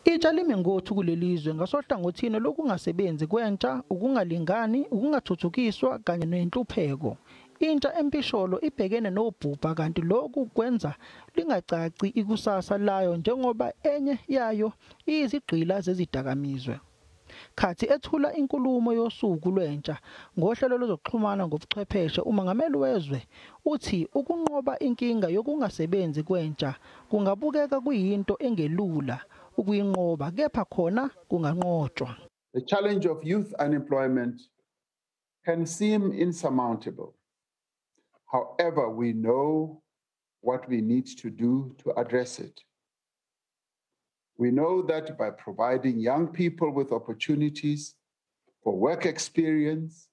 Intsha limengothi kulelizwe ngasohlangothini lokungasebenzi kwentsha, ukungalingani, ukungathuthukiswa kanye nenhlupheko. Intsha empisholo ibhekene nobhubha kanti lokhu kwenza lingacaci ikusasa layo njengoba enye yayo iyizigqila zezidakamizwe. Khathi ethula inkulumo yosuku lwentsha ngohlelo lozokuxhumana ngobuchwepheshe, uMengameli wezwe uthi ukunqoba inkinga yokungasebenzi kwentsha kungabukeka kuyinto engelula ukuyinqoba, kepha khona kunganqotshwa. The challenge of youth unemployment can seem insurmountable. However, we know what we need to do to address it. We know that by providing young people with opportunities for work experience,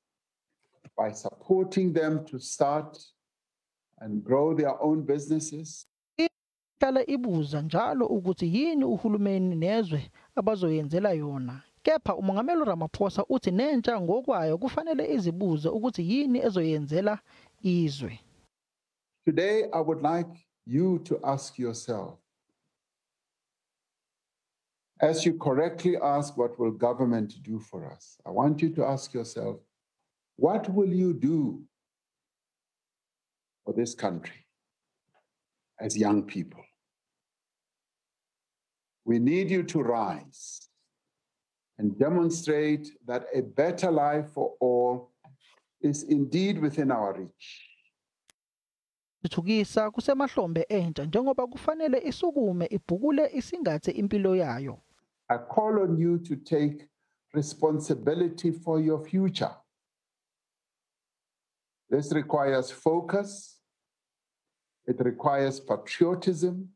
by supporting them to start and grow their own businesses. Ihlala ibuza njalo ukuthi yini uhulumeni nezwe abazoyenzela yona. Kepha uMengameli uRamaphosa uthi nentsha ngokwayo kufanele izibuze ukuthi yini ezoyenzela izwe. Today, I would like you to ask yourself, as you correctly ask, what will government do for us? I want you to ask yourself, what will you do for this country as young people? We need you to rise and demonstrate that a better life for all is indeed within our reach. Thuthukisa kusemahlombe entsha njengoba kufanele isukume ibhukule isingathe impilo yayo. I call on you to take responsibility for your future. This requires focus, it requires patriotism,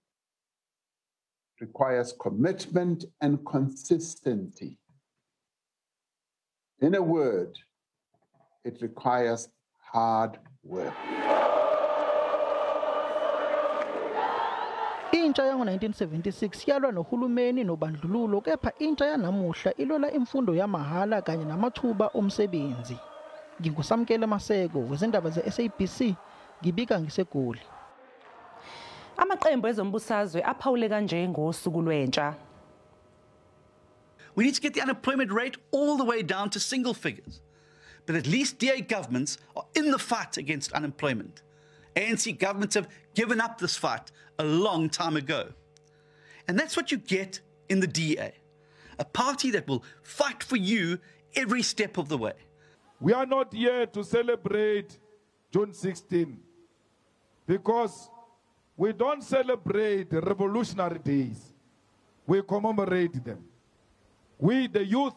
it requires commitment and consistency. In a word, it requires hard work. Intsha yango-1976 yalwa nohulumeni nobandlululo, kepha intsha yanamuhla ilola imfundo yamahhala kanye namathuba omsebenzi. NginguSamkele Maseko wezindaba ze-SABC, ngibika ngiseGoli. Amaqembu ezombusazwe aphawule kanje ngosuku lwentsha. We need to get the unemployment rate all the way down to single figures. But at least DA governments are in the fight against unemployment. ANC governments have given up this fight a long time ago. And that's what you get in the DA, a party that will fight for you every step of the way. We are not here to celebrate June 16 because we don't celebrate revolutionary days. We commemorate them. We, the youth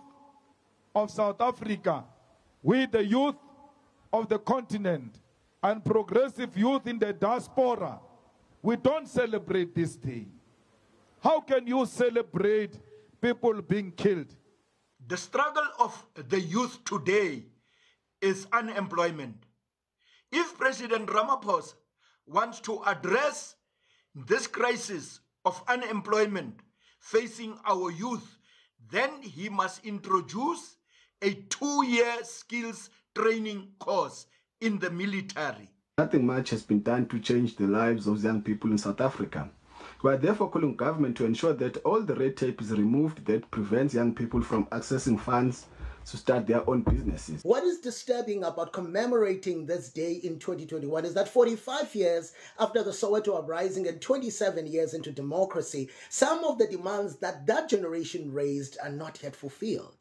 of South Africa, we, the youth of the continent, and progressive youth in the diaspora, we don't celebrate this day. How can you celebrate people being killed? The struggle of the youth today is unemployment. If President Ramaphosa wants to address this crisis of unemployment facing our youth, then he must introduce a 2-year skills training course in the military. Nothing much has been done to change the lives of young people in South Africa. We are therefore calling government to ensure that all the red tape is removed that prevents young people from accessing funds to start their own businesses. What is disturbing about commemorating this day in 2021 is that 45 years after the Soweto uprising and 27 years into democracy, some of the demands that that generation raised are not yet fulfilled.